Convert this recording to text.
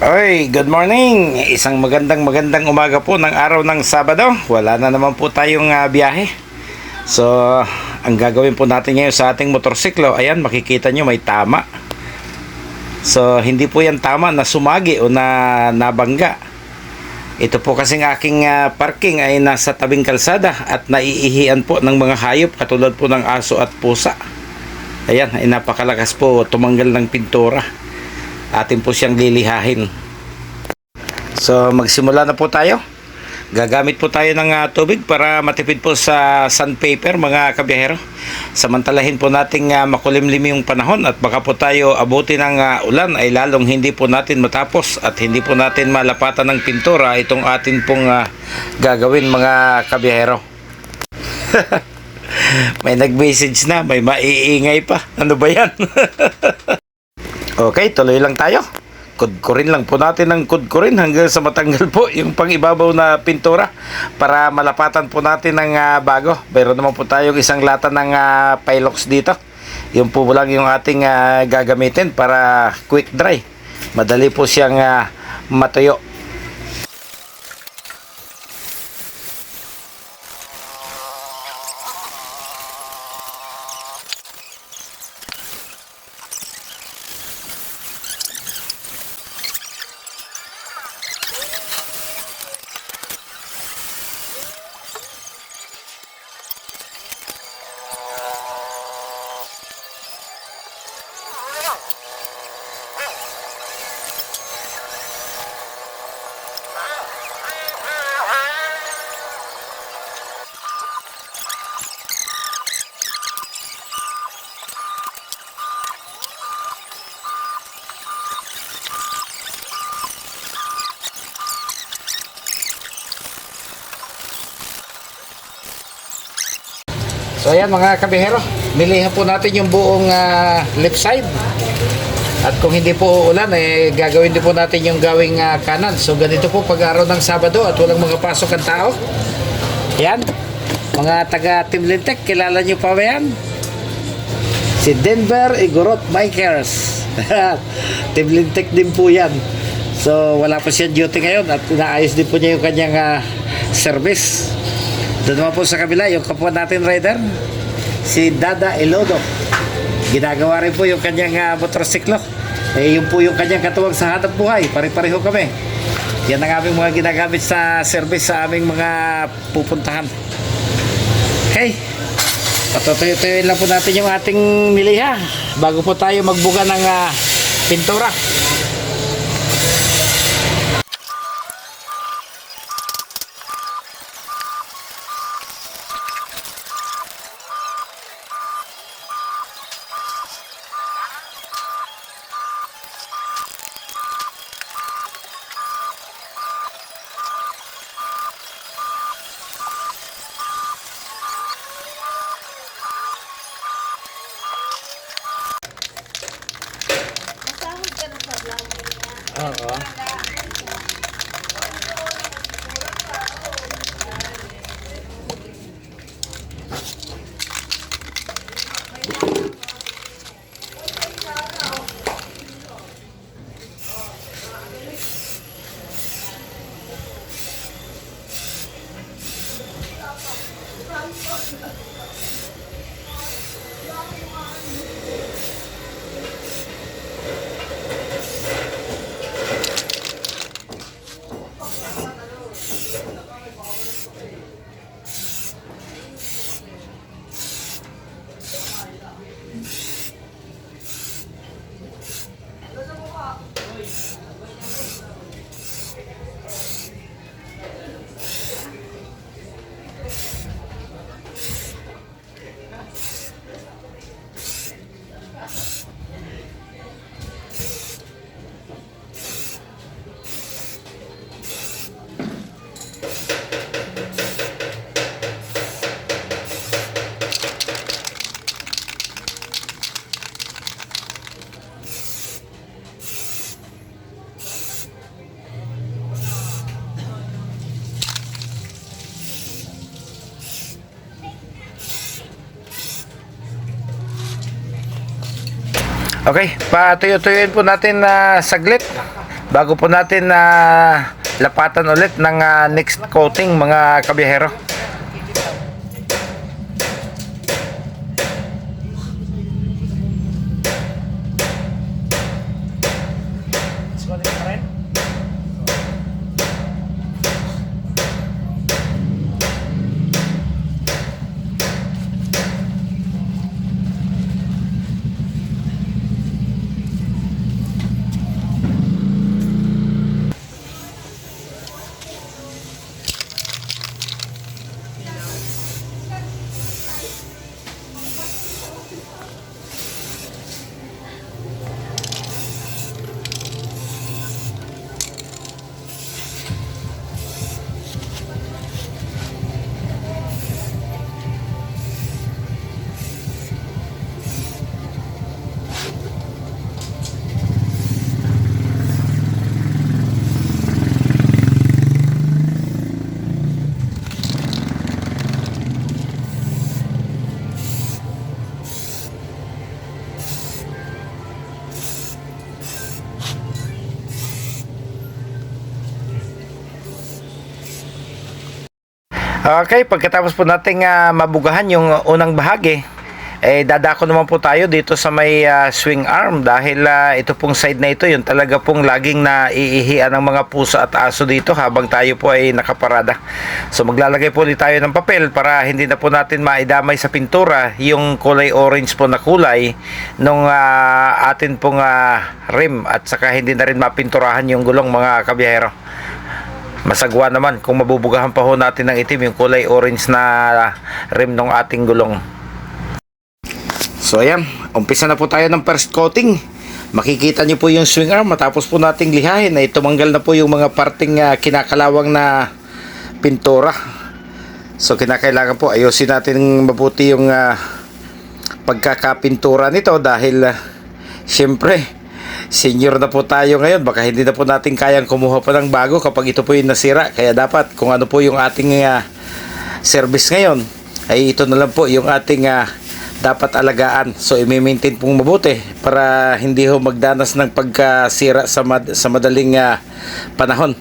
Oy, good morning. Isang magandang umaga po ng araw ng Sabado. Wala na naman po tayong biyahe. So, ang gagawin po natin ngayon sa ating motorsiklo, ayan, makikita nyo may tama. So, hindi po yan tama na sumagi o na nabangga. Ito po kasing aking parking ay nasa tabing kalsada at naiihian po ng mga hayop katulad po ng aso at pusa. Ayan, ay napakalakas po tumanggal ng pintura. Atin po siyang lilihahin. So magsimula na po tayo. Gagamit po tayo ng tubig para matipid po sa sandpaper mga kabiyahero. Samantalahin po nating makulimlim yung panahon at baka po tayo abutin ng ulan ay lalong hindi po natin matapos at hindi po natin malapatan ng pintura itong atin pong gagawin mga kabiyahero. May nag-message na, may maiingay pa. Ano ba yan? Okay, tuloy lang tayo. Kudkurin lang po natin ng kudkurin hanggang sa matanggal po yung pangibabaw na pintura para malapatan po natin ng bago. Pero naman po tayong isang lata ng Pilox dito. Yung po lang yung ating gagamitin para quick dry. Madali po siyang matuyo. So ayan mga kabihero, milihan po natin yung buong left side. At kung hindi po ulan, gagawin din po natin yung gawing kanan. So ganito po pag araw ng Sabado at walang mga pasok ang tao. Yan, mga taga Team Lintek, kilala nyo pa ba yan? Si Denver Igorot Bikers. Team Lintek din po yan. So wala pa siya duty ngayon at inaayos din po niya yung kanyang service. Doon naman po sa kabila, yung kapwa natin rider, si Dada Elodo. Ginagawa rin po yung kanyang motorsiklo. Yun po yung kanyang katuwang sa hanap buhay. Pare-pareho kami. Yan ang aming mga ginagamit sa service sa aming mga pupuntahan. Okay. Patutuyo-tuyoin lang po natin yung ating miliha bago po tayo magbuga ng pintura. Oo. Okay, patuyo-tuyuin po natin na saglit bago po natin lapatan ulit ng next coating mga kabiyahero. Okay, pagkatapos po nating mabugahan yung unang bahagi, dadako naman po tayo dito sa may swing arm dahil ito pong side na ito yung talaga pong laging naiihian ng mga puso at aso dito habang tayo po ay nakaparada. So maglalagay po ulit tayo ng papel para hindi na po natin maidamay sa pintura yung kulay orange po na kulay nung atin pong rim at saka hindi na rin mapinturahan yung gulong mga kabiyahero. Masagwa naman kung mabubugahan pa ho natin ng itim yung kulay orange na rim ng ating gulong. So ayan, umpisa na po tayo ng first coating. Makikita nyo po yung swing arm matapos po nating lihahin ay tumanggal na po yung mga parting kinakalawang na pintura. So kinakailangan po ayusin natin mabuti yung pagkakapintura nito dahil syempre senior na po tayo ngayon, baka hindi na po natin kayang kumuha pa ng bago kapag ito po yung nasira. Kaya dapat kung ano po yung ating service ngayon ay ito na lang po yung ating dapat alagaan. So i-maintain pong mabuti para hindi ho magdanas ng pagkasira sa madaling panahon.